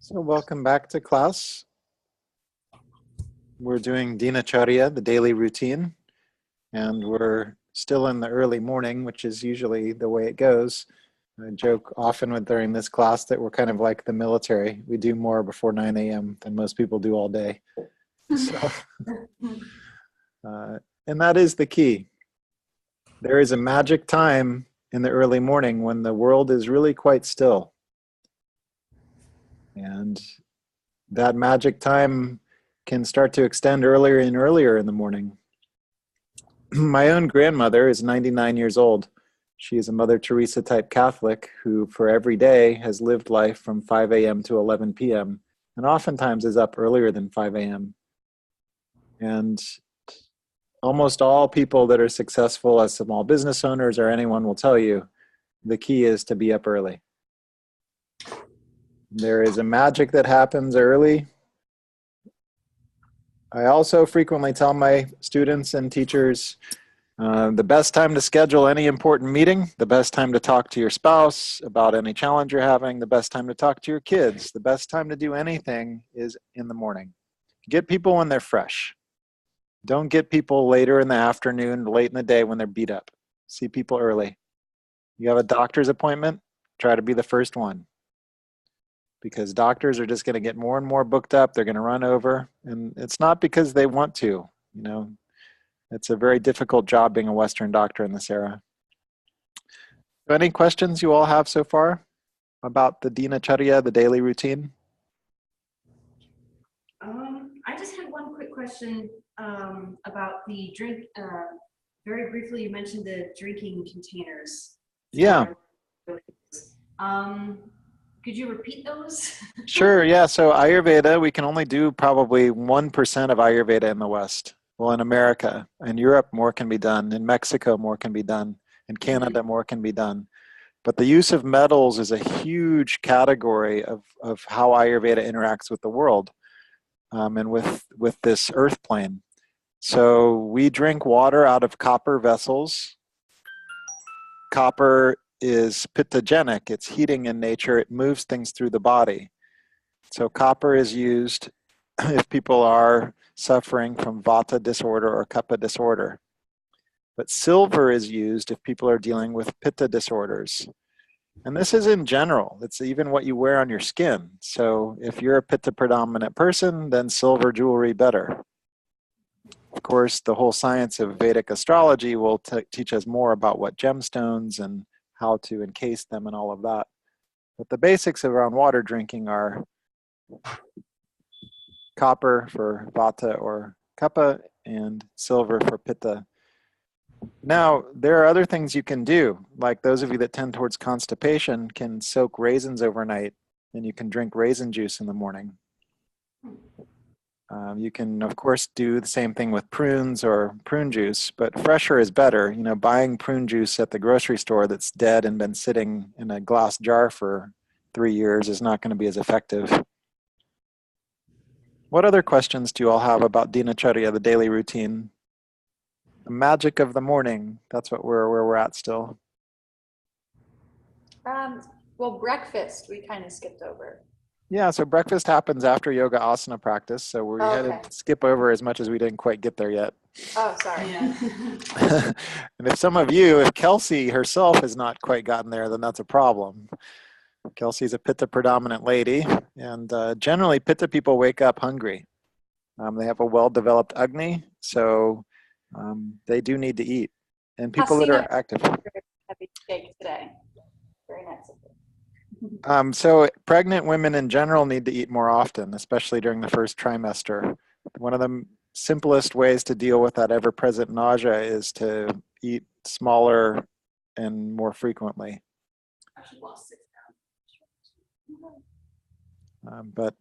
So welcome back to class. We're doing Dinacarya, the daily routine, and we're still in the early morning, which is usually the way it goes. I joke often during this class that we're kind of like the military. We do more before 9 a.m. than most people do all day. So, and that is the key. There is a magic time in the early morning when the world is really quite still. And that magic time can start to extend earlier and earlier in the morning. My own grandmother is 99 years old. She is a Mother Teresa type Catholic who for every day has lived life from 5 a.m. to 11 p.m. and oftentimes is up earlier than 5 a.m. And almost all people that are successful as small business owners or anyone will tell you the key is to be up early. There is a magic that happens early. I also frequently tell my students and teachers the best time to schedule any important meeting, the best time to talk to your spouse about any challenge you're having, the best time to talk to your kids, the best time to do anything is in the morning. Get people when they're fresh. Don't get people later in the afternoon, late in the day when they're beat up. See people early. You have a doctor's appointment, try to be the first one. Because doctors are just going to get more and more booked up. They're going to run over. And it's not because they want to. You know, it's a very difficult job being a Western doctor in this era. So any questions you all have so far about the Dinacharya, the daily routine? I just had one quick question about the drink. Very briefly, you mentioned the drinking containers. Yeah. Could you repeat those? Sure, yeah. So Ayurveda, we can only do probably 1% of Ayurveda in the West. Well, in America. In Europe, more can be done. In Mexico, more can be done. In Canada, more can be done. But the use of metals is a huge category of how Ayurveda interacts with the world and with this earth plane. So we drink water out of copper vessels. Copper is pittogenic, it's heating in nature, it moves things through the body. So copper is used if people are suffering from vata disorder or kapha disorder. But silver is used if people are dealing with pitta disorders. And this is in general, it's even what you wear on your skin. So if you're a pitta predominant person, then silver jewelry better. Of course, the whole science of Vedic astrology will teach us more about what gemstones and how to encase them and all of that. But the basics around water drinking are copper for vata or kapha and silver for pitta. Now, there are other things you can do, like those of you that tend towards constipation can soak raisins overnight and you can drink raisin juice in the morning. You can, of course, do the same thing with prunes or prune juice, but fresher is better. You know, buying prune juice at the grocery store that's dead and been sitting in a glass jar for 3 years is not going to be as effective. What other questions do you all have about Dinacharya, the daily routine? The magic of the morning, that's what where we're at still. Well, breakfast we kind of skipped over. Yeah, so breakfast happens after yoga asana practice, so we had to skip over as much as we didn't quite get there yet. Oh, sorry. Yeah. And if Kelsey herself has not quite gotten there, then that's a problem. Kelsey's a pitta predominant lady, and generally pitta people wake up hungry. They have a well-developed agni, so they do need to eat. And people that are active. Heavy cake today. Very nice of you. So pregnant women in general need to eat more often, especially during the first trimester. One of the simplest ways to deal with that ever-present nausea is to eat smaller and more frequently. Actually lost 6 pounds. But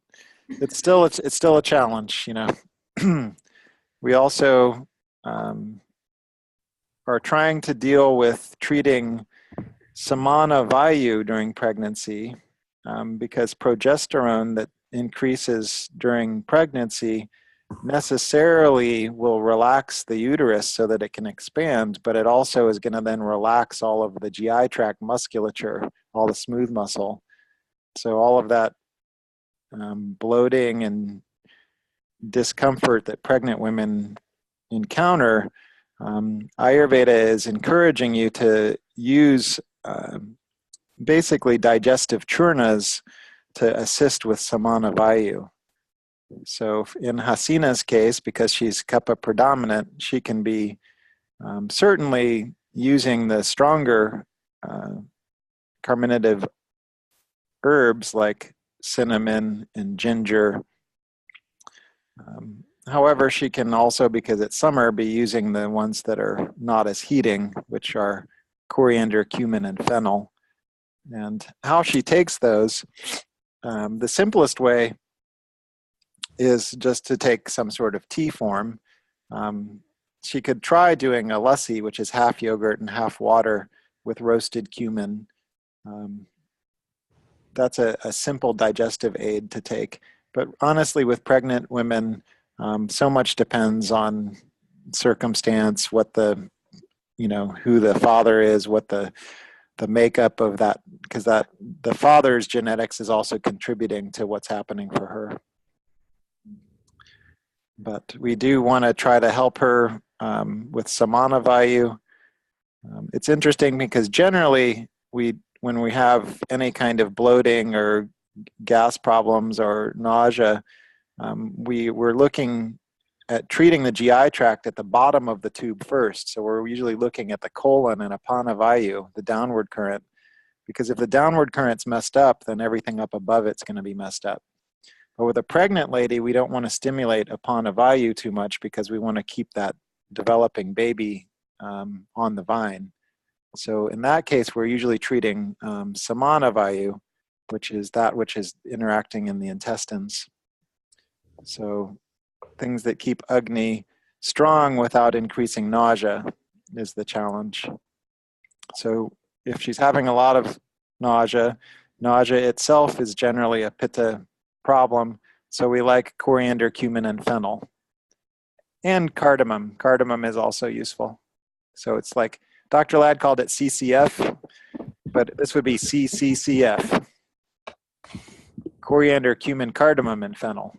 it's still a challenge, you know. We also are trying to deal with treating samana vayu during pregnancy because progesterone that increases during pregnancy necessarily will relax the uterus so that it can expand, but it also is going to then relax all of the GI tract musculature, all the smooth muscle. So all of that bloating and discomfort that pregnant women encounter, Ayurveda is encouraging you to use basically digestive churnas to assist with samana vayu. So in Hasina's case, because she's kapha predominant, she can be certainly using the stronger carminative herbs like cinnamon and ginger. However, she can also, because it's summer, be using the ones that are not as heating, which are coriander, cumin, and fennel. And how she takes those, the simplest way is just to take some sort of tea form. She could try doing a lassi, which is half yogurt and half water with roasted cumin. That's a simple digestive aid to take. But honestly, with pregnant women, so much depends on circumstance, what the, who the father is, what the makeup of that, because that the father's genetics is also contributing to what's happening for her. But we do want to try to help her with samana vayu. It's interesting because generally when we have any kind of bloating or gas problems or nausea, we're looking at treating the GI tract at the bottom of the tube first. So we're usually looking at the colon and apana vayu, the downward current, because if the downward current's messed up, then everything up above it's going to be messed up. But with a pregnant lady, we don't want to stimulate apana vayu too much because we want to keep that developing baby on the vine. So in that case, we're usually treating samana vayu, which is that which is interacting in the intestines. So things that keep Agni strong without increasing nausea is the challenge. So if she's having a lot of nausea itself is generally a pitta problem. So we like coriander, cumin, and fennel. And cardamom. Cardamom is also useful. So it's like, Dr. Ladd called it CCF, but this would be CCCF. Coriander, cumin, cardamom, and fennel,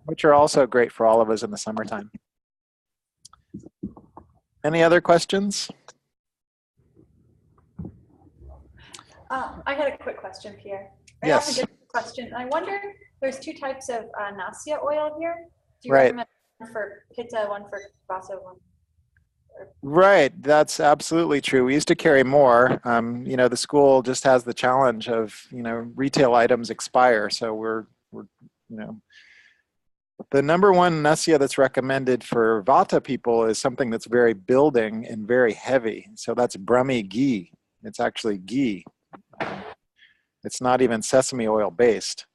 which are also great for all of us in the summertime. Any other questions? I had a quick question, Pierre. Yes. I often get a question. I wonder, there's two types of nasya oil here. Do you Right. recommend one for pitta, one for vata, one? Right, that's absolutely true. We used to carry more. The school just has the challenge of, retail items expire. So we're the number one nasya that's recommended for vata people is something that's very building and very heavy. So that's Brahmi ghee. It's actually ghee. It's not even sesame oil based.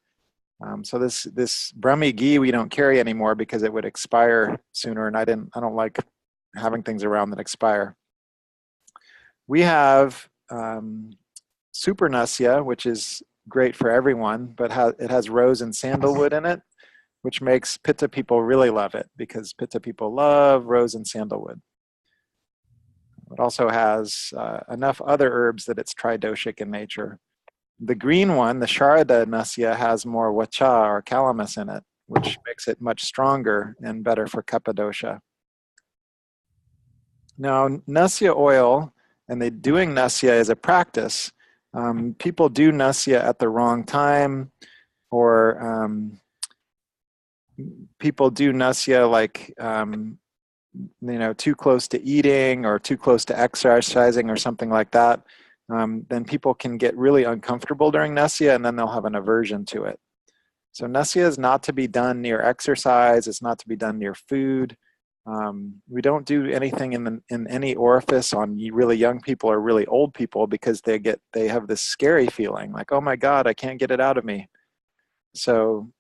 So this Brahmi ghee we don't carry anymore because it would expire sooner, and I don't like having things around that expire. We have super nasya, which is great for everyone, but it has rose and sandalwood in it, which makes pitta people really love it because pitta people love rose and sandalwood. It also has enough other herbs that it's tridoshic in nature. The green one, the Sharada nasya, has more vacha or calamus in it, which makes it much stronger and better for kapha dosha. Now, nasya oil, and doing nasya is a practice. People do nasya at the wrong time, or people do nasya like, too close to eating or too close to exercising or something like that. Then people can get really uncomfortable during nasya, and then they'll have an aversion to it. So nasya is not to be done near exercise. It's not to be done near food. We don't do anything in any orifice on really young people or really old people because they have this scary feeling like, oh my God, I can't get it out of me. So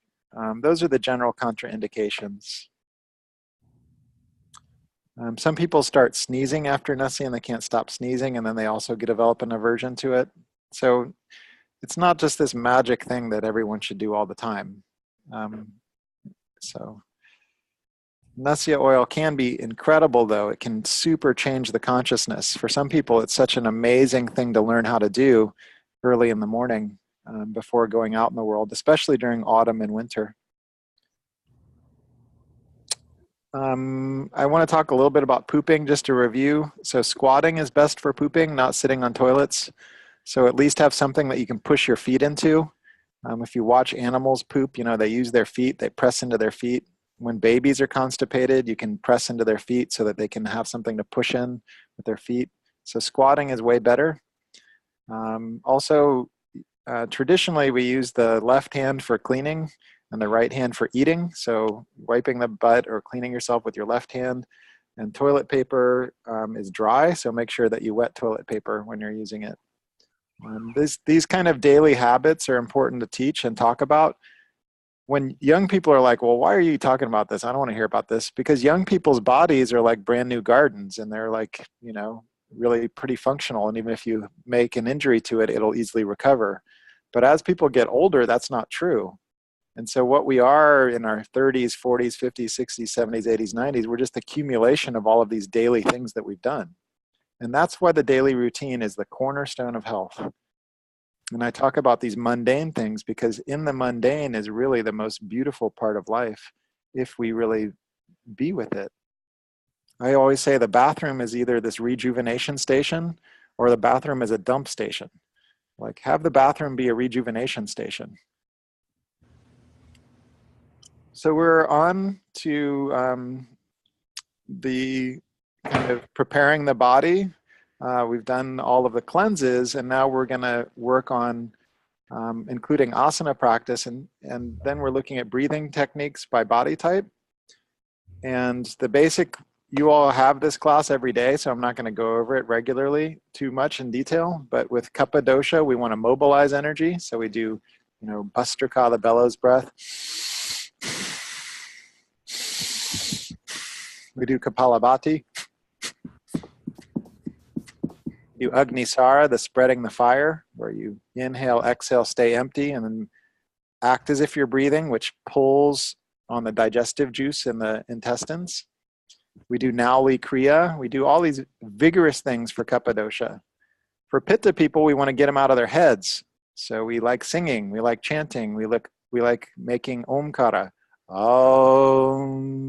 those are the general contraindications. Some people start sneezing after nasya and they can't stop sneezing, and then they also develop an aversion to it. So it's not just this magic thing that everyone should do all the time. So nasya oil can be incredible, though. It can super change the consciousness. For some people, it's such an amazing thing to learn how to do early in the morning. before going out in the world, especially during autumn and winter. I want to talk a little bit about pooping, just to review. So squatting is best for pooping, not sitting on toilets. So at least have something that you can push your feet into. If you watch animals poop, you know, they use their feet, they press into their feet. When babies are constipated, you can press into their feet so that they can have something to push in with their feet. So squatting is way better. Traditionally, we use the left hand for cleaning and the right hand for eating. So wiping the butt or cleaning yourself with your left hand. And toilet paper is dry, so make sure that you wet toilet paper when you're using it. These kind of daily habits are important to teach and talk about. When young people are like, well, why are you talking about this? I don't want to hear about this. Because young people's bodies are like brand new gardens, and they're like, you know, really pretty functional. And even if you make an injury to it, it'll easily recover. But as people get older, that's not true. And so what we are in our 30s, 40s, 50s, 60s, 70s, 80s, 90s, we're just accumulation of all of these daily things that we've done. And that's why the daily routine is the cornerstone of health. And I talk about these mundane things because in the mundane is really the most beautiful part of life if we really be with it. I always say the bathroom is either this rejuvenation station or the bathroom is a dump station. Like, have the bathroom be a rejuvenation station. So we're on to the kind of preparing the body. We've done all of the cleanses, and now we're going to work on including asana practice, and then we're looking at breathing techniques by body type. And the basic, you all have this class every day, so I'm not going to go over it regularly too much in detail, but with Kapha dosha, we want to mobilize energy. So we do, you know, Bhastrika, the bellows breath. We do Kapalabhati. We do Agnisara, the spreading the fire, where you inhale, exhale, stay empty, and then act as if you're breathing, which pulls on the digestive juice in the intestines. We do Nauli Kriya. We do all these vigorous things for Kapha dosha. For Pitta people, we want to get them out of their heads. So we like singing, we like chanting, we like making Omkara. Om.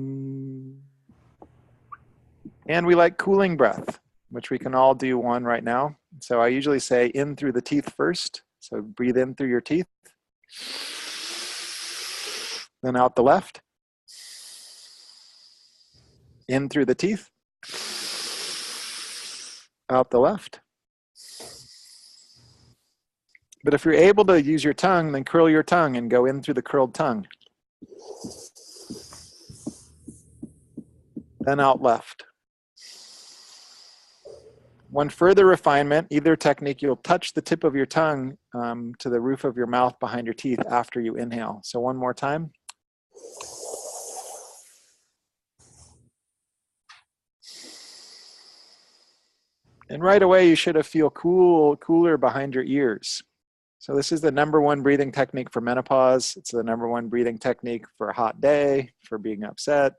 And we like cooling breath, which we can all do one right now. So I usually say in through the teeth first. So breathe in through your teeth. Then out the left. In through the teeth. Out the left. But if you're able to use your tongue, then curl your tongue and go in through the curled tongue. Then out left. One further refinement, either technique, you'll touch the tip of your tongue to the roof of your mouth behind your teeth after you inhale. So one more time. And right away, you should feel cooler behind your ears. So this is the #1 breathing technique for menopause. It's the #1 breathing technique for a hot day, for being upset,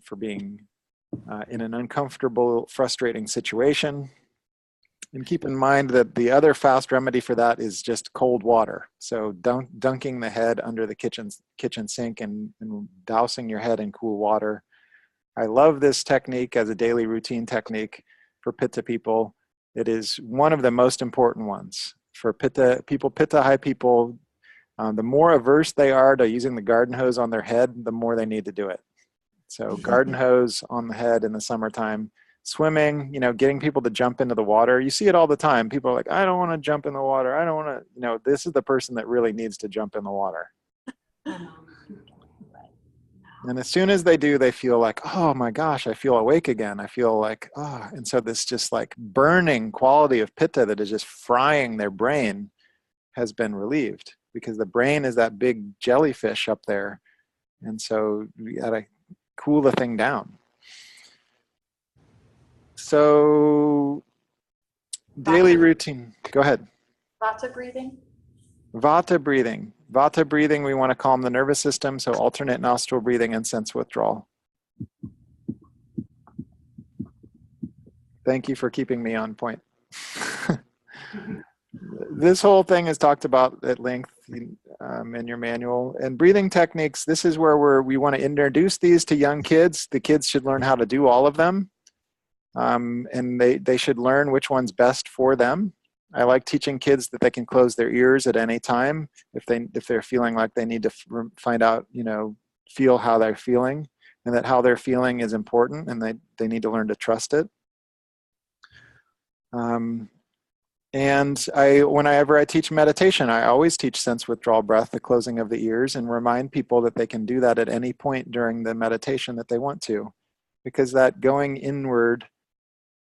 for being in an uncomfortable, frustrating situation. And keep in mind that the other fast remedy for that is just cold water. So dunking the head under the kitchen sink and dousing your head in cool water. I love this technique as a daily routine technique for Pitta people. It is one of the most important ones. For Pitta high people, the more averse they are to using the garden hose on their head, the more they need to do it. So garden hose on the head in the summertime, swimming, you know, getting people to jump into the water. You see it all the time. People are like, I don't want to jump in the water. I don't want to, you know, this is the person that really needs to jump in the water. And as soon as they do, they feel like, oh my gosh, I feel awake again. I feel like, oh, and so this just like burning quality of Pitta that is just frying their brain has been relieved, because the brain is that big jellyfish up there. And so we gotta cool the thing down. So daily routine, go ahead. Vata breathing. Vata breathing. Vata breathing, we want to calm the nervous system, so alternate nostril breathing and sense withdrawal. Thank you for keeping me on point. This whole thing is talked about at length in your manual. And breathing techniques, this is where we want to introduce these to young kids. The kids should learn how to do all of them. And they should learn which one's best for them. I like teaching kids that they can close their ears at any time if they're feeling like they need to find out, feel how they're feeling, and that how they're feeling is important, and they need to learn to trust it. And whenever I teach meditation, I always teach sense withdrawal breath, the closing of the ears, and remind people that they can do that at any point during the meditation that they want to, because that going inward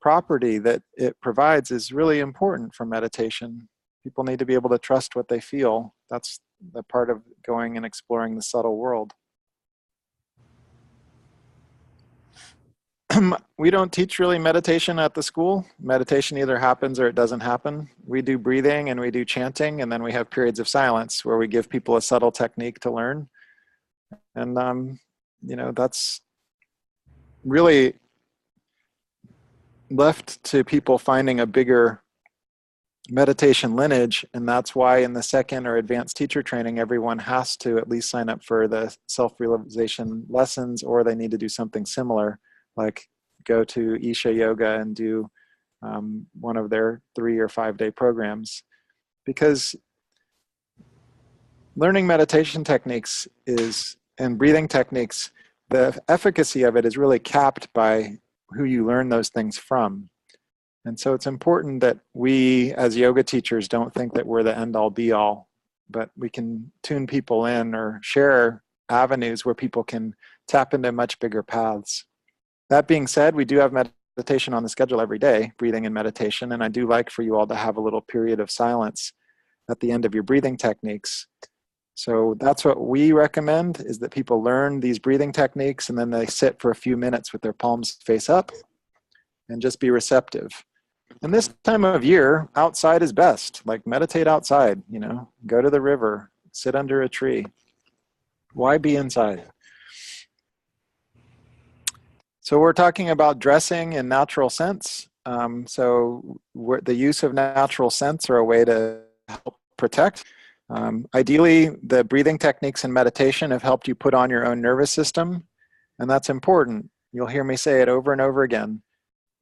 property that it provides is really important for meditation. People need to be able to trust what they feel. That's the part of going and exploring the subtle world. We don't teach really meditation at the school. Meditation either happens or it doesn't happen. We do breathing and we do chanting, and then we have periods of silence where we give people a subtle technique to learn. And, that's really left to people finding a bigger meditation lineage, and that's why in the second or advanced teacher training, everyone has to at least sign up for the self-realization lessons, or they need to do something similar, like go to Isha Yoga and do one of their 3 or 5 day programs. Because learning meditation techniques and breathing techniques, the efficacy of it is really capped by who you learn those things from. And so it's important that we as yoga teachers don't think that we're the end all be all, but we can tune people in or share avenues where people can tap into much bigger paths. That being said, we do have meditation on the schedule every day, breathing and meditation, and I do like for you all to have a little period of silence at the end of your breathing techniques. So that's what we recommend, is that people learn these breathing techniques and then they sit for a few minutes with their palms face up and just be receptive. And this time of year, outside is best. Like meditate outside, go to the river, sit under a tree. Why be inside? So we're talking about dressing and natural scents. So the use of natural scents are a way to help protect. Ideally, the breathing techniques and meditation have helped you put on your own nervous system, and that's important. You'll hear me say it over and over again.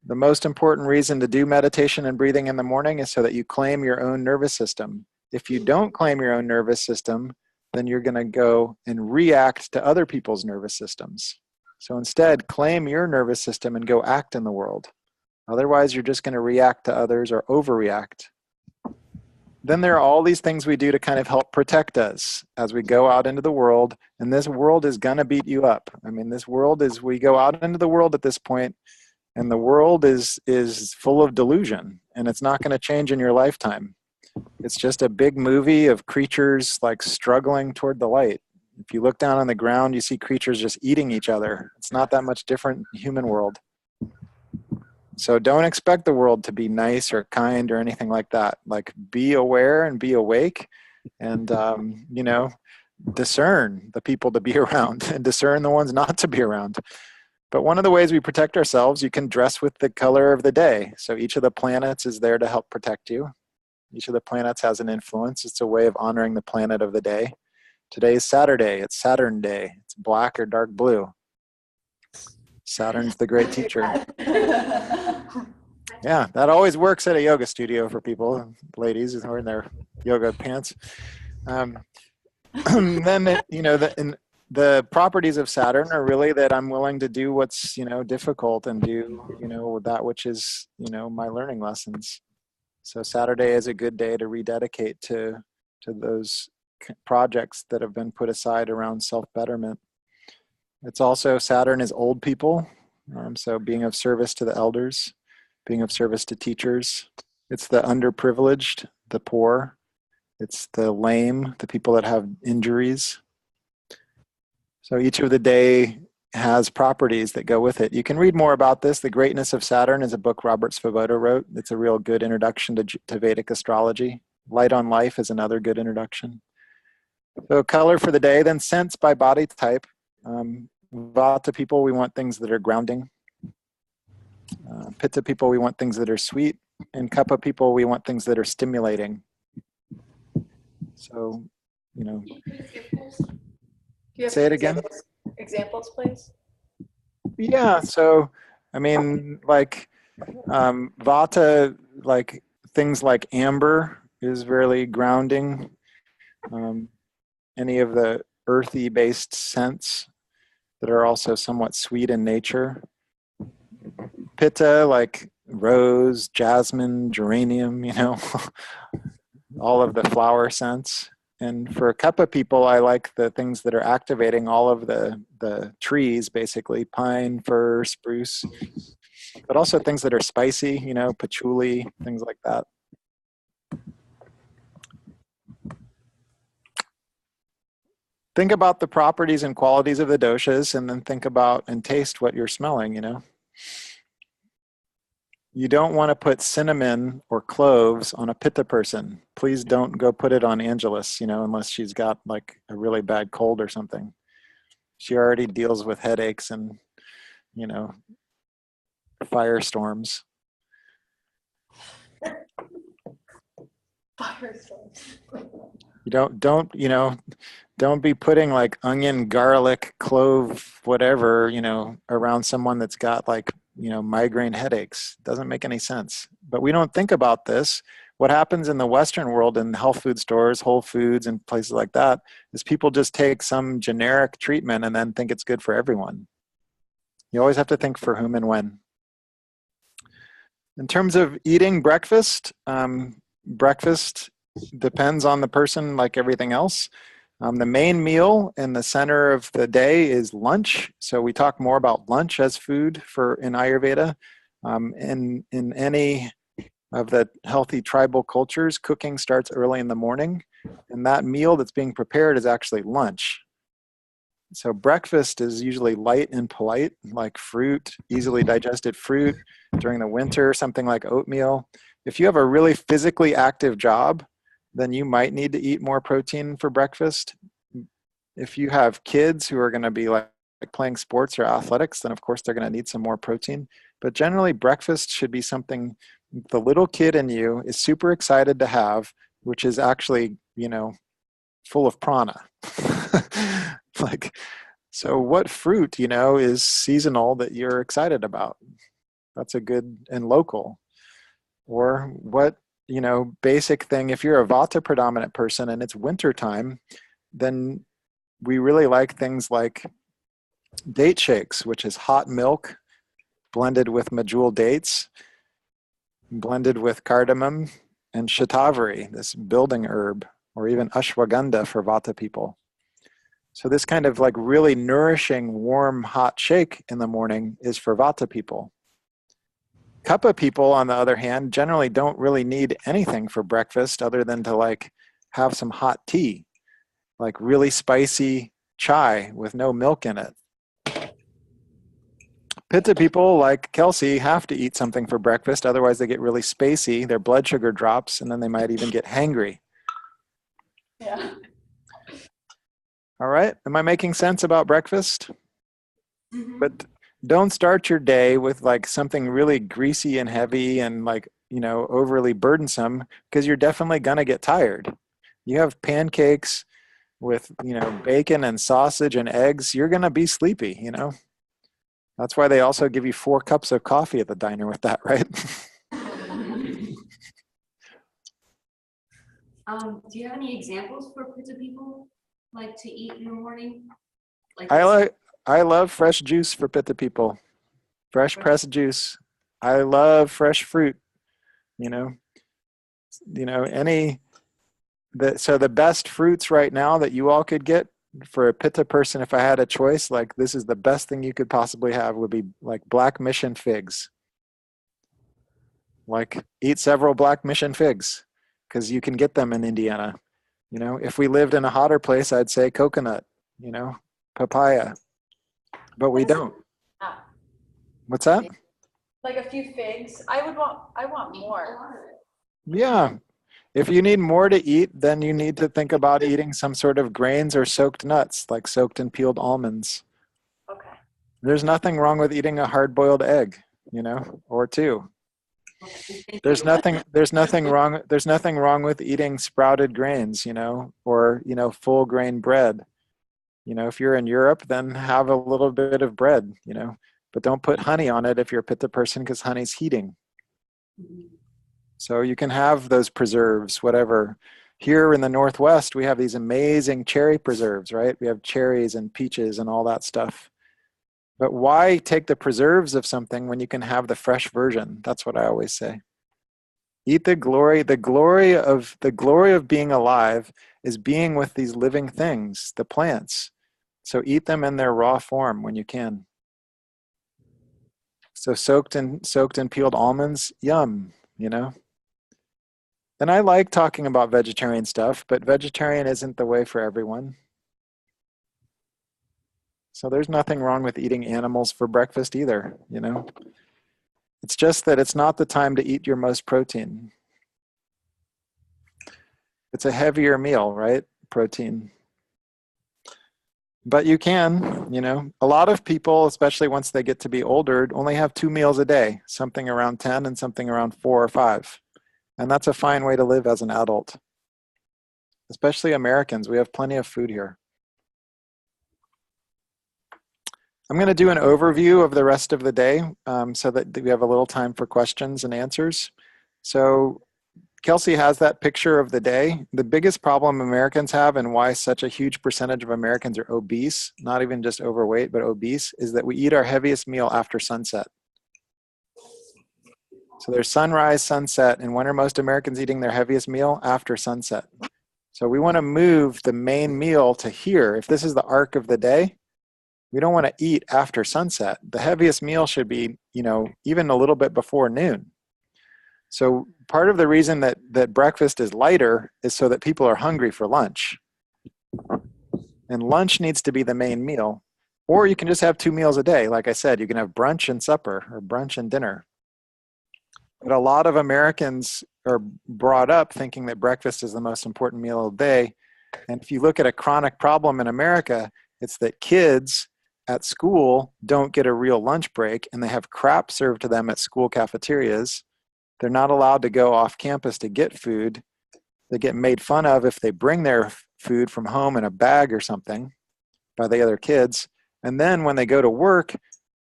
The most important reason to do meditation and breathing in the morning is so that you claim your own nervous system. If you don't claim your own nervous system, then you're going to go and react to other people's nervous systems. So instead, claim your nervous system and go act in the world. Otherwise, you're just going to react to others or overreact. Then there are all these things we do to kind of help protect us as we go out into the world, and this world is going to beat you up. I mean, we go out into the world at this point, and the world is full of delusion, and it's not going to change in your lifetime. It's just a big movie of creatures like struggling toward the light. If you look down on the ground, you see creatures just eating each other. It's not that much different in the human world. So don't expect the world to be nice or kind or anything like that. Like, be aware and be awake, and discern the people to be around and discern the ones not to be around. But one of the ways we protect ourselves, you can dress with the color of the day. So each of the planets is there to help protect you. Each of the planets has an influence. It's a way of honoring the planet of the day. Today is Saturday. It's Saturn Day. It's black or dark blue. Saturn's the great teacher. Yeah, that always works at a yoga studio for people, ladies who are in their yoga pants. Then, the properties of Saturn are really that I'm willing to do what's, difficult and do, that which is, my learning lessons. So Saturday is a good day to rededicate to those projects that have been put aside around self-betterment. It's also, Saturn is old people, so being of service to the elders, being of service to teachers. It's the underprivileged, the poor. It's the lame, the people that have injuries. So each of the day has properties that go with it. You can read more about this. The Greatness of Saturn is a book Robert Svoboda wrote. It's a real good introduction to Vedic astrology. Light on Life is another good introduction. So color for the day, then scents by body type. Vata people, we want things that are grounding. Pitta people, we want things that are sweet. And Kapha people, we want things that are stimulating. So, you know, Do you have say it again. Examples, please. Yeah. So, I mean, like vata, like things like amber is really grounding. Any of the earthy based scents that are also somewhat sweet in nature. Pitta, like rose, jasmine, geranium, you know, all of the flower scents. And for Kapha people, I like the things that are activating all of the trees, basically pine, fir, spruce, but also things that are spicy, you know, patchouli, things like that. Think about the properties and qualities of the doshas, and then think about and taste what you're smelling, you know. You don't want to put cinnamon or cloves on a pitta person. Please don't go put it on Angelus, you know, unless she's got like a really bad cold or something. She already deals with headaches and, you know, firestorms. Firestorms. You don't be putting like onion, garlic, clove, whatever, you know, around someone that's got like, you know, migraine headaches. Doesn't make any sense. But we don't think about this. What happens in the Western world in health food stores, Whole Foods and places like that is people just take some generic treatment and then think it's good for everyone. You always have to think for whom and when. In terms of eating breakfast, breakfast depends on the person like everything else. The main meal in the center of the day is lunch. So we talk more about lunch as food in Ayurveda. In any of the healthy tribal cultures, cooking starts early in the morning. And that meal that's being prepared is actually lunch. So breakfast is usually light and polite, like fruit, easily digested fruit. During the winter, something like oatmeal. If you have a really physically active job, then you might need to eat more protein for breakfast. If you have kids who are going to be like playing sports or athletics, then of course they're going to need some more protein. But generally, breakfast should be something the little kid in you is super excited to have, which is actually, you know, full of prana. Like, so what fruit, you know, is seasonal that you're excited about? That's a good and local. Or what, you know, basic thing, if you're a vata predominant person and it's winter time, then we really like things like date shakes, which is hot milk blended with medjool dates, blended with cardamom and shatavari, this building herb, or even ashwagandha for vata people. So this kind of like really nourishing, warm, hot shake in the morning is for vata people. Kapha people, on the other hand, generally don't really need anything for breakfast other than to like have some hot tea, like really spicy chai with no milk in it. Pitta people like Kelsey have to eat something for breakfast, otherwise they get really spacey, their blood sugar drops, and then they might even get hangry. Yeah. All right, am I making sense about breakfast? Mhm. But don't start your day with like something really greasy and heavy and like, you know, overly burdensome, because you're definitely gonna get tired. You have pancakes with, you know, bacon and sausage and eggs, you're gonna be sleepy, you know. That's why they also give you 4 cups of coffee at the diner with that, right? Do you have any examples for Pitta people like to eat in the morning? Like I love fresh juice for Pitta people. Fresh pressed juice. I love fresh fruit, you know. So the best fruits right now that you all could get for a Pitta person, if I had a choice, like this is the best thing you could possibly have, would be like black mission figs. Like eat several black mission figs because you can get them in Indiana. You know, if we lived in a hotter place, I'd say coconut, you know, papaya, but we don't. Ah, What's that? like a few figs. I want more. Yeah. If you need more to eat, then you need to think about eating some sort of grains or soaked nuts, like soaked and peeled almonds. Okay. There's nothing wrong with eating a hard-boiled egg, you know, or 2. Okay, thank There's you. nothing wrong with eating sprouted grains, or, full grain bread. If you're in Europe, then have a little bit of bread, but don't put honey on it if you're a pitta person, because honey's heating. Mhm. So you can have those preserves, whatever. Here in the Northwest, we have these amazing cherry preserves, right? We have cherries and peaches and all that stuff. But why take the preserves of something when you can have the fresh version? That's what I always say. Eat the glory. The glory of being alive is being with these living things, the plants. So eat them in their raw form when you can. So soaked in peeled almonds, yum, And I like talking about vegetarian stuff, but vegetarian isn't the way for everyone. So there's nothing wrong with eating animals for breakfast either, It's just that it's not the time to eat your most protein. It's a heavier meal, right? Protein. But you can, a lot of people, especially once they get to be older, only have 2 meals a day, something around 10 and something around 4 or 5. And that's a fine way to live as an adult. Especially Americans, we have plenty of food here. I'm going to do an overview of the rest of the day so that we have a little time for questions and answers. So Kelsey has that picture of the day. The biggest problem Americans have, and why such a huge percentage of Americans are obese, not even just overweight, but obese, is that we eat our heaviest meal after sunset. So there's sunrise, sunset, and when are most Americans eating their heaviest meal? After sunset. So we want to move the main meal to here. If this is the arc of the day, we don't want to eat after sunset. The heaviest meal should be, even a little bit before noon. So part of the reason that breakfast is lighter is so that people are hungry for lunch. And lunch needs to be the main meal. Or you can just have 2 meals a day. Like I said, you can have brunch and supper, or brunch and dinner. But a lot of Americans are brought up thinking that breakfast is the most important meal of the day. And if you look at a chronic problem in America, it's that kids at school don't get a real lunch break, and they have crap served to them at school cafeterias. They're not allowed to go off campus to get food. They get made fun of if they bring their food from home in a bag or something by the other kids. And then when they go to work,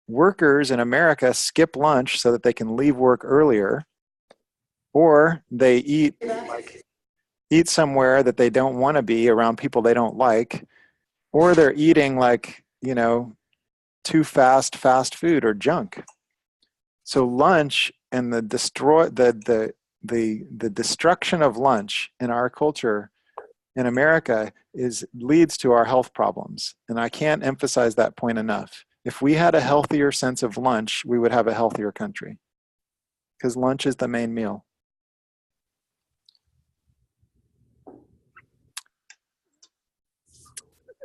workers in America skip lunch so that they can leave work earlier, or they eat somewhere that they don't want to be around people they don't like, or they're eating too fast food or junk. So lunch and the destruction of lunch in our culture in America leads to our health problems. And I can't emphasize that point enough. If we had a healthier sense of lunch, we would have a healthier country, because lunch is the main meal.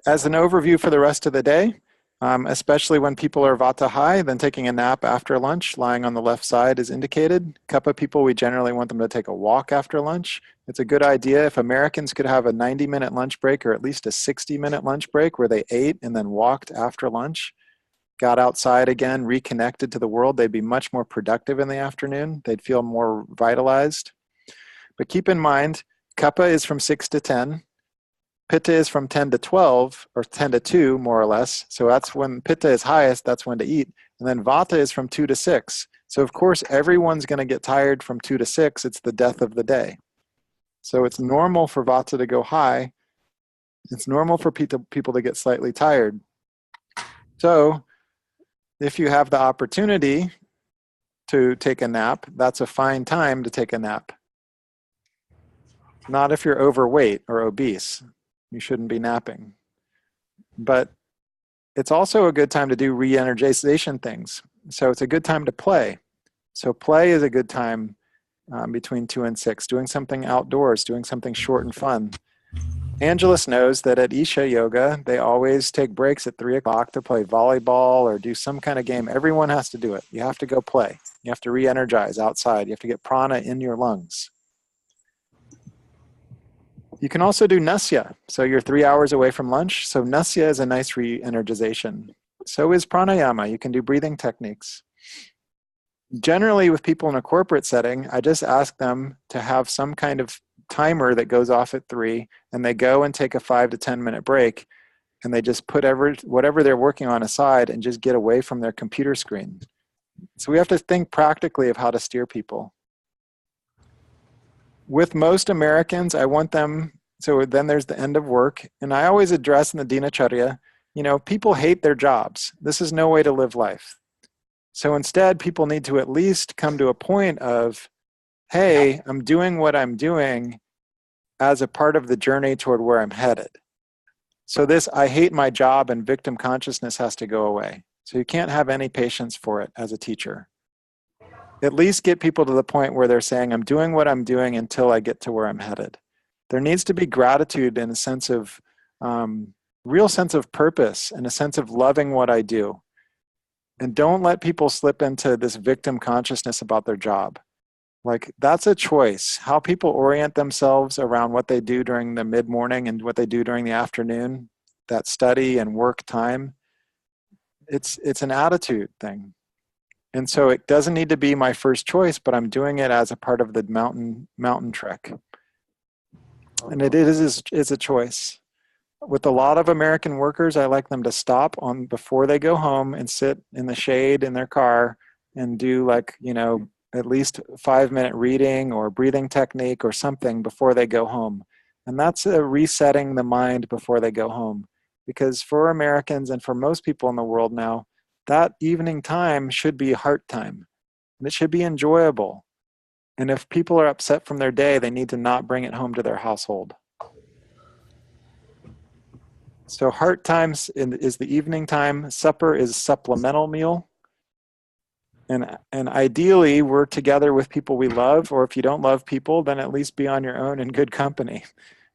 As an overview for the rest of the day, especially when people are vata high, then taking a nap after lunch, lying on the left side is indicated. Kapha people, we generally want them to take a walk after lunch. It's a good idea if Americans could have a 90-minute lunch break, or at least a 60-minute lunch break where they ate and then walked after lunch, got outside again, reconnected to the world, they'd be much more productive in the afternoon. They'd feel more vitalized. But keep in mind, Kapha is from 6 to 10. Pitta is from 10 to 12, or 10 to 2, more or less. So that's when Pitta is highest, that's when to eat. And then Vata is from 2 to 6. So of course, everyone's going to get tired from 2 to 6. It's the death of the day. So it's normal for Vata to go high. It's normal for people to get slightly tired. So if you have the opportunity to take a nap, that's a fine time to take a nap. Not if you're overweight or obese. You shouldn't be napping. But it's also a good time to do re-energization things. So it's a good time to play. So play is a good time between 2 and 6, doing something outdoors, doing something short and fun. Angelus knows that at Isha Yoga, they always take breaks at 3 o'clock to play volleyball or do some kind of game. Everyone has to do it. You have to go play. You have to re-energize outside. You have to get prana in your lungs. You can also do nasya. So you're 3 hours away from lunch. So nasya is a nice re-energization. So is pranayama. You can do breathing techniques. Generally with people in a corporate setting, I just ask them to have some kind of timer that goes off at 3, and they go and take a 5 to 10 minute break, and they just put whatever they're working on aside and just get away from their computer screen. So we have to think practically of how to steer people. With most Americans, I want them, so then there's the end of work, and I always address in the Dinacarya, people hate their jobs. This is no way to live life. So instead, people need to at least come to a point of, hey, I'm doing what I'm doing as a part of the journey toward where I'm headed. So this, I hate my job and victim consciousness has to go away. So you can't have any patience for it as a teacher. At least get people to the point where they're saying, I'm doing what I'm doing until I get to where I'm headed. There needs to be gratitude and a sense of, real sense of purpose and a sense of loving what I do. And don't let people slip into this victim consciousness about their job. Like, that's a choice. How people orient themselves around what they do during the mid-morning and what they do during the afternoon, that study and work time, it's an attitude thing. And so it doesn't need to be my first choice, but I'm doing it as a part of the mountain trek. And it's a choice. With a lot of American workers, I like them to stop before they go home and sit in the shade in their car and do at least 5-minute reading or breathing technique or something before they go home. And that's resetting the mind before they go home. Because for Americans and for most people in the world now, that evening time should be heart time. And it should be enjoyable. And if people are upset from their day, they need to not bring it home to their household. So heart time is the evening time. Supper is supplemental meal. And ideally, we're together with people we love, or if you don't love people, then at least be on your own in good company.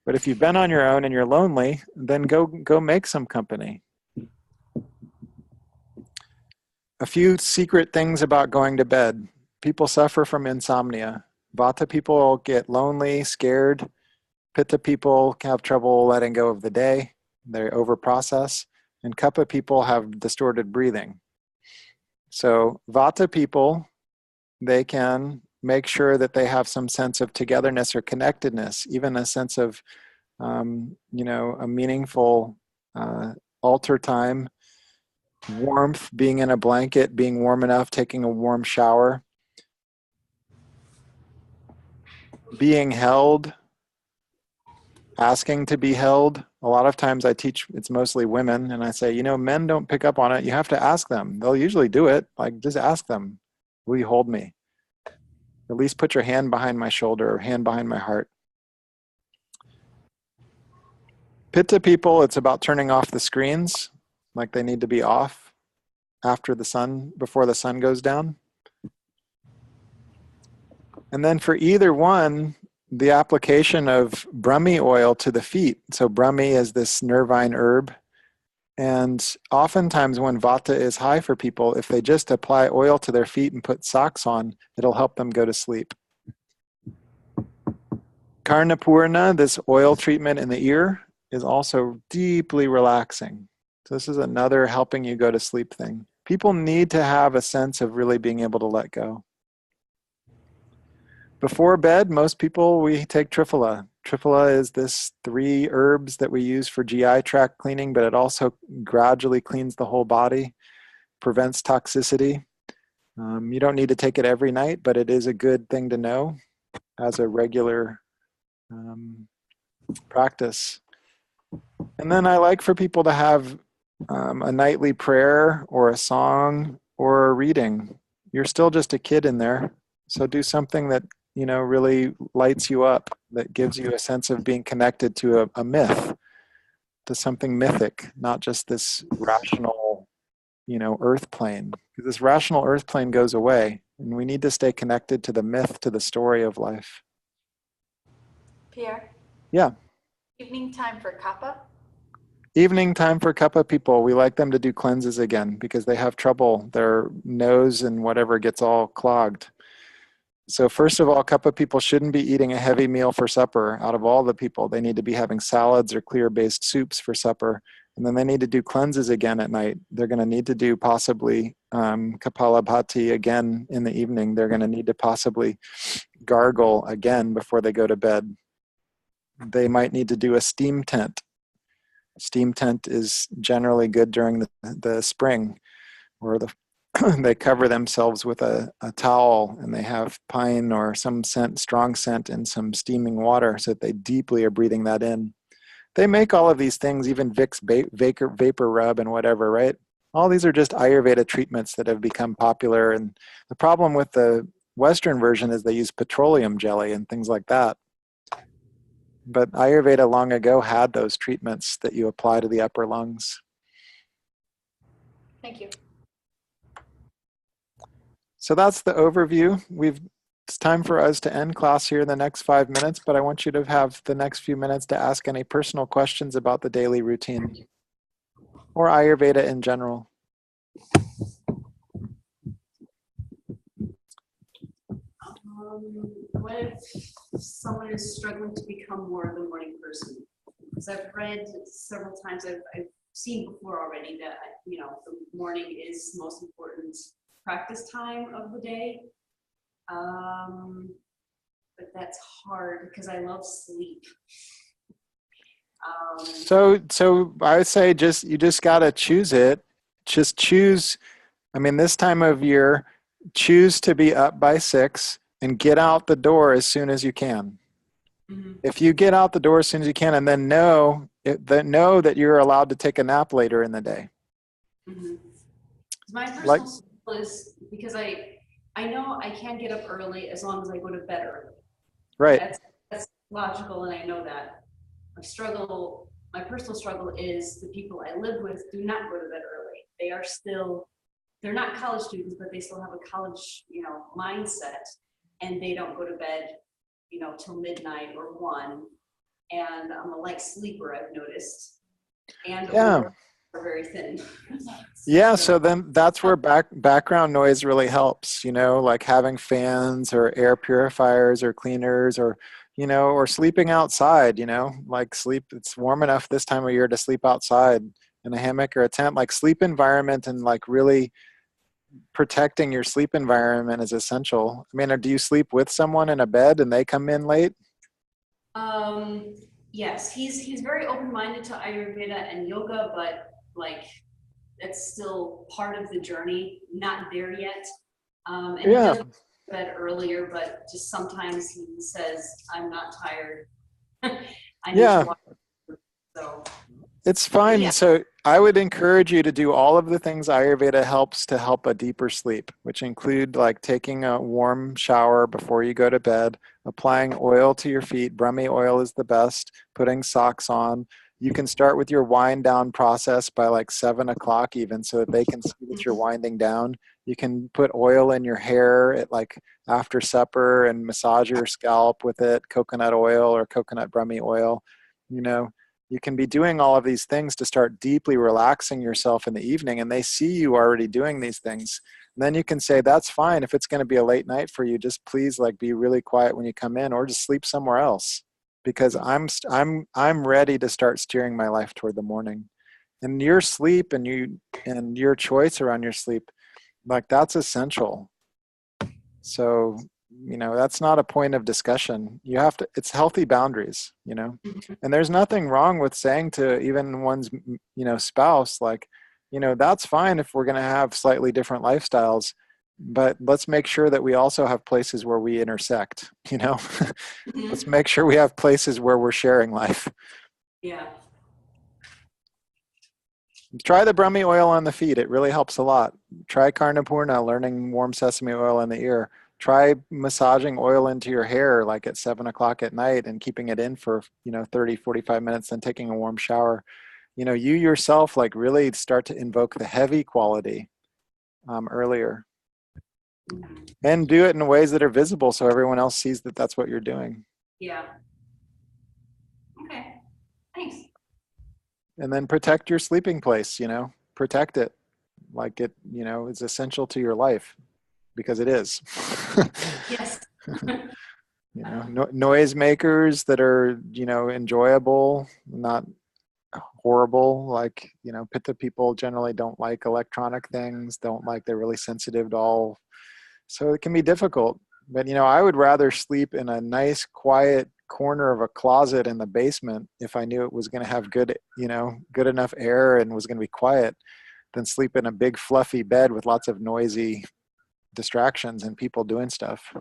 But if you've been on your own and you're lonely, then go make some company. A few secret things about going to bed. People suffer from insomnia. Vata people get lonely, scared. Pitta people have trouble letting go of the day. They overprocess. And Kapha people have distorted breathing. So Vata people, they can make sure that they have some sense of togetherness or connectedness, even a sense of, a meaningful altar time, warmth, being in a blanket, being warm enough, taking a warm shower, being held, asking to be held. A lot of times I teach, it's mostly women, and I say, men don't pick up on it. You have to ask them. They'll usually do it. Like, just ask them, will you hold me? At least put your hand behind my shoulder or hand behind my heart. Pitta people, it's about turning off the screens. Like, they need to be off before the sun goes down. And then for either one, the application of Brahmi oil to the feet. So Brahmi is this nervine herb. And oftentimes when Vata is high for people, if they just apply oil to their feet and put socks on, it'll help them go to sleep. Karnapurna, this oil treatment in the ear, is also deeply relaxing. So this is another helping you go to sleep thing. People need to have a sense of really being able to let go. Before bed, most people, we take Triphala. Triphala is this 3 herbs that we use for GI tract cleaning, but it also gradually cleans the whole body, prevents toxicity. You don't need to take it every night, but it is a good thing to know as a regular practice. And then I like for people to have a nightly prayer or a song or a reading. You're still just a kid in there, so do something that really lights you up, that gives you a sense of being connected to a myth, to something mythic, not just this rational, earth plane. Because this rational earth plane goes away, and we need to stay connected to the myth, to the story of life. Pierre? Yeah. Evening time for Kapha? Evening time for Kapha people, we like them to do cleanses again because they have trouble. Their nose and whatever gets all clogged. So first of all, Kapha people shouldn't be eating a heavy meal for supper. Out of all the people, they need to be having salads or clear-based soups for supper. And then they need to do cleanses again at night. They're going to need to do possibly Kapalabhati again in the evening. They're going to need to possibly gargle again before they go to bed. They might need to do a steam tent. Steam tent is generally good during the spring, where they cover themselves with a towel and they have pine or some scent, strong scent, and some steaming water so that they deeply are breathing that in. They make all of these things, even Vicks vapor rub and whatever, right? All these are just Ayurveda treatments that have become popular. And the problem with the Western version is they use petroleum jelly and things like that. But Ayurveda long ago had those treatments that you apply to the upper lungs. Thank you. So that's the overview. It's time for us to end class here in the next 5 minutes, but I want you to have the next few minutes to ask any personal questions about the daily routine or Ayurveda in general. What if someone is struggling to become more of a morning person? Because I've read several times, I've seen before already that, you know, the morning is the most important practice time of the day. But that's hard because I love sleep. So I would say you just got to choose it. Just choose, I mean, this time of year, choose to be up by 6 and get out the door as soon as you can. Mm-hmm. If you get out the door as soon as you can, and then know that you're allowed to take a nap later in the day. Mm-hmm. My personal struggle is because I know I can get up early as long as I go to bed early. Right. That's logical, and I know that. My personal struggle is the people I live with do not go to bed early. They're not college students, but they still have a college, mindset, and they don't go to bed, till midnight or 1. And I'm a light sleeper, I've noticed. And are very thin. Yeah, so then that's where background noise really helps, like having fans or air purifiers or cleaners or sleeping outside, like it's warm enough this time of year to sleep outside in a hammock or a tent. Like sleep environment and like really protecting your sleep environment is essential. I mean, do you sleep with someone in a bed and they come in late? Yes, he's very open-minded to Ayurveda and yoga, but like that's still part of the journey, not there yet. And he does go to bed earlier, but just sometimes he says, I'm not tired. I need to watch. So it's fine. Yeah. So I would encourage you to do all of the things Ayurveda helps to help a deeper sleep, which include like taking a warm shower before you go to bed, applying oil to your feet. Brahmi oil is the best, putting socks on. You can start with your wind down process by like 7 o'clock even, so that they can see that you're winding down. You can put oil in your hair at like after supper and massage your scalp with it, coconut oil or coconut Brahmi oil. You can be doing all of these things to start deeply relaxing yourself in the evening, and they see you already doing these things. And then you can say, that's fine. If it's going to be a late night for you, just please like be really quiet when you come in, or just sleep somewhere else. Because I'm ready to start steering my life toward the morning. And your sleep and your choice around your sleep, like that's essential. So, that's not a point of discussion. It's healthy boundaries, and there's nothing wrong with saying to even one's, spouse, like, that's fine if we're going to have slightly different lifestyles, but let's make sure that we also have places where we intersect, Let's make sure we have places where we're sharing life. Yeah. Try the Brahmi oil on the feet. It really helps a lot. Try Karnapurna, learning warm sesame oil in the ear. Try massaging oil into your hair like at 7 o'clock at night and keeping it in for, 30, 45 minutes, then taking a warm shower. You yourself like really start to invoke the heavy quality earlier. And do it in ways that are visible so everyone else sees that that's what you're doing. Yeah. Okay. Thanks. And then protect your sleeping place, protect it like it, is essential to your life, because it is. Yes. Noise makers that are, enjoyable, not horrible. Like, you know, Pitta people generally don't like electronic things, they're really sensitive to all. So it can be difficult. But, you know, I would rather sleep in a nice, quiet corner of a closet in the basement if I knew it was going to have good, you know, good enough air and was going to be quiet, than sleep in a big, fluffy bed with lots of noisy distractions and people doing stuff.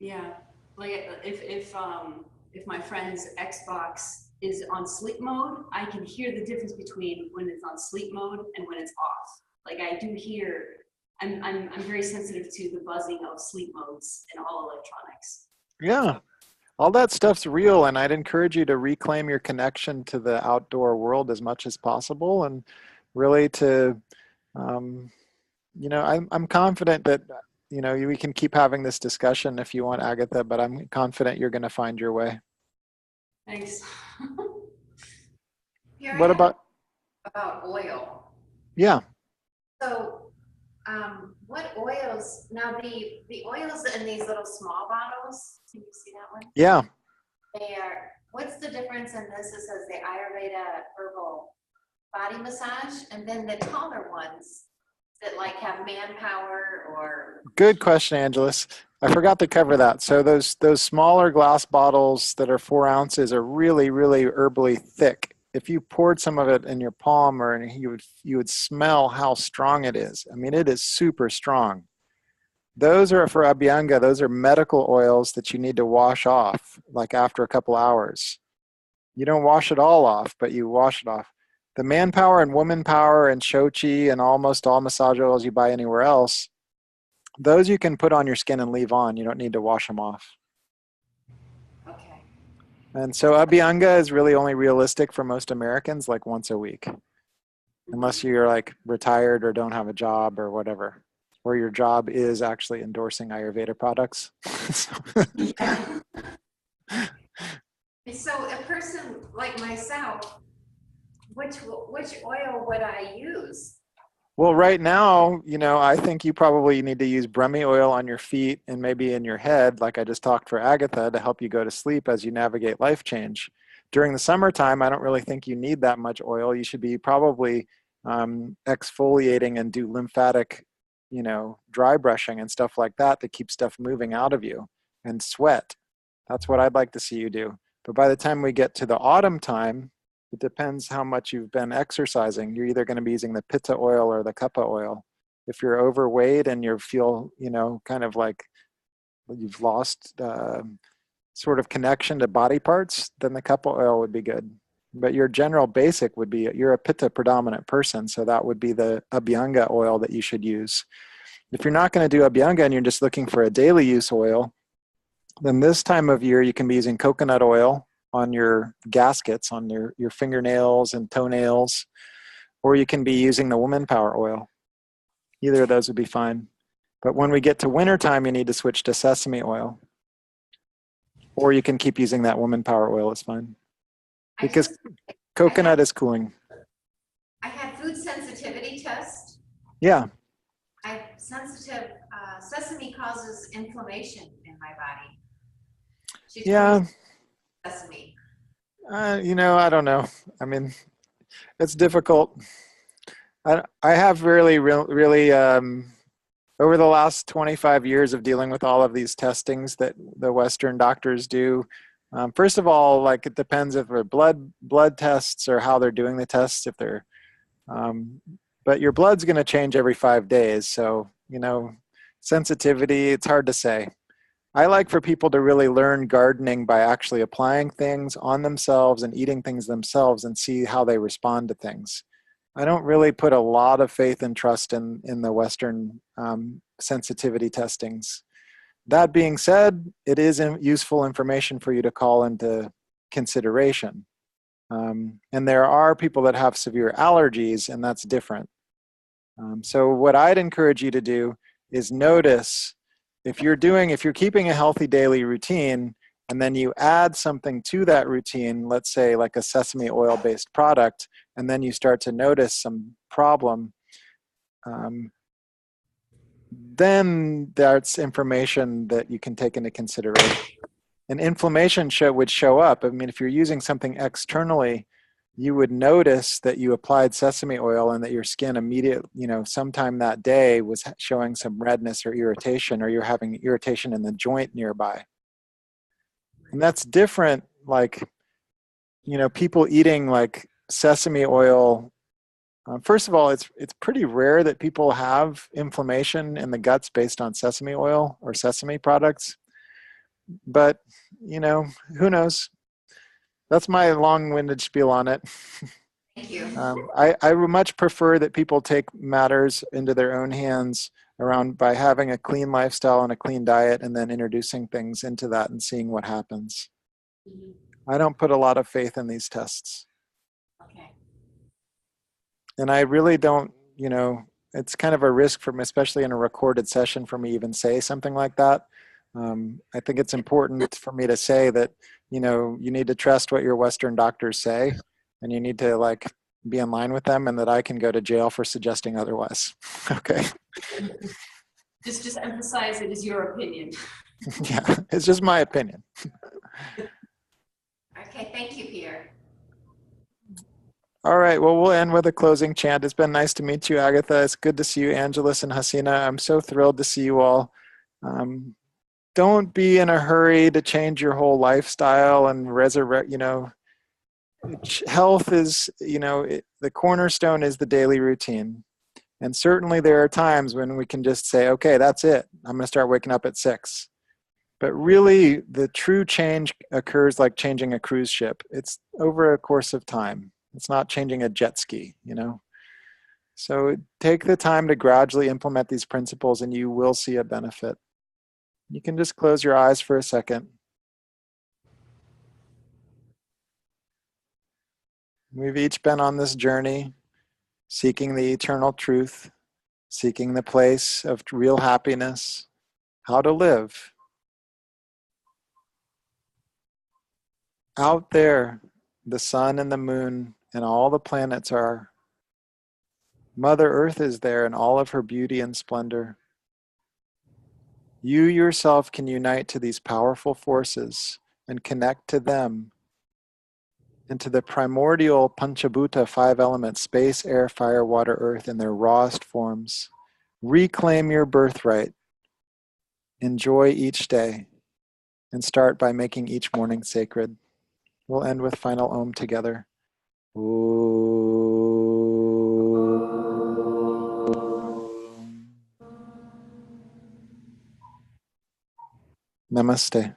Yeah, like if my friend's Xbox is on sleep mode, I can hear the difference between when it's on sleep mode and when it's off. Like I do hear, I'm very sensitive to the buzzing of sleep modes in all electronics. Yeah, all that stuff's real, and I'd encourage you to reclaim your connection to the outdoor world as much as possible, and really to, you know, I'm confident that, you know, we can keep having this discussion if you want, Agatha, but I'm confident you're going to find your way. Thanks. Here What about oil? Yeah. So, what oils? Now, the oils in these little small bottles. Can you see that one? Yeah. They are. What's the difference in this? It says the Ayurveda herbal body massage, and then the taller ones that like have manpower or. Good question, Angelus. I forgot to cover that. So those smaller glass bottles that are 4 ounces are really, really herbally thick. If you poured some of it in your palm, or you would smell how strong it is. I mean, it is super strong. Those are for Abhyanga. Those are medical oils that you need to wash off, like after a couple hours. You don't wash it all off, but you wash it off. The manpower and woman power and shochi and almost all massage oils you buy anywhere else, those you can put on your skin and leave on. You don't need to wash them off. Okay. And so Abhyanga is really only realistic for most Americans, like once a week, unless you're like retired or don't have a job or whatever, or your job is actually endorsing Ayurveda products. Yeah. So a person like myself, which oil would I use? Well, right now, you know, I think you probably need to use Brahmi oil on your feet and maybe in your head, like I just talked for Agatha, to help you go to sleep as you navigate life change. During the summertime, I don't really think you need that much oil. You should be probably exfoliating and do lymphatic, you know, dry brushing and stuff like that to keep stuff moving out of you, and sweat. That's what I'd like to see you do. But by the time we get to the autumn time, it depends how much you've been exercising. You're either going to be using the Pitta oil or the Kapha oil. If you're overweight and you feel, you know, kind of like you've lost sort of connection to body parts, then the Kapha oil would be good. But your general basic would be, you're a Pitta predominant person, so that would be the Abhyanga oil that you should use. If you're not going to do Abhyanga and you're just looking for a daily use oil, then this time of year you can be using coconut oil on your gaskets, on your fingernails and toenails, or you can be using the woman power oil. Either of those would be fine. But when we get to wintertime, you need to switch to sesame oil. Or you can keep using that woman power oil, it's fine. Because coconut is cooling. I had food sensitivity test. Yeah. I'm sensitive, sesame causes inflammation in my body. Yeah. Sesame. You know, I don't know. I mean, it's difficult. I have really, over the last 25 years of dealing with all of these testings that the Western doctors do, first of all, like it depends if they're blood tests or how they're doing the tests. If they're, but your blood's going to change every 5 days. So, you know, sensitivity, it's hard to say. I like for people to really learn gardening by actually applying things on themselves and eating things themselves and see how they respond to things. I don't really put a lot of faith and trust in the Western sensitivity testings. That being said, it is useful information for you to call into consideration. And there are people that have severe allergies, and that's different. So what I'd encourage you to do is notice if you're keeping a healthy daily routine, and then you add something to that routine, let's say like a sesame oil based product, and then you start to notice some problem, then that's information that you can take into consideration. And inflammation would show up. I mean, if you're using something externally, you would notice that you applied sesame oil and that your skin immediately, sometime that day was showing some redness or irritation, or you're having irritation in the joint nearby. And that's different, like, people eating like sesame oil. First of all, it's pretty rare that people have inflammation in the guts based on sesame oil or sesame products. But, who knows? That's my long-winded spiel on it. Thank you. I would much prefer that people take matters into their own hands around by having a clean lifestyle and a clean diet, and then introducing things into that and seeing what happens. I don't put a lot of faith in these tests. Okay. And I really don't, it's kind of a risk for me, especially in a recorded session, for me even say something like that. I think it's important for me to say that, you need to trust what your Western doctors say, and you need to like be in line with them, and that I can go to jail for suggesting otherwise. Okay. Just emphasize it is your opinion. Yeah, it's just my opinion. Okay, thank you, Pierre. All right, well, we'll end with a closing chant. It's been nice to meet you, Agatha. It's good to see you, Angelus and Hasina. I'm so thrilled to see you all. Don't be in a hurry to change your whole lifestyle and resurrect, health is, the cornerstone is the daily routine. And certainly there are times when we can just say, okay, that's it. I'm going to start waking up at 6. But really, the true change occurs like changing a cruise ship. It's over a course of time. It's not changing a jet ski, So take the time to gradually implement these principles, and you will see a benefit. You can just close your eyes for a second. We've each been on this journey, seeking the eternal truth, seeking the place of real happiness, how to live. Out there, the sun and the moon and all the planets are. Mother Earth is there in all of her beauty and splendor. You yourself can unite to these powerful forces and connect to them, and to the primordial Panchabhuta 5 elements, space, air, fire, water, earth, in their rawest forms. Reclaim your birthright. Enjoy each day, and start by making each morning sacred. We'll end with final Om together. Namaste.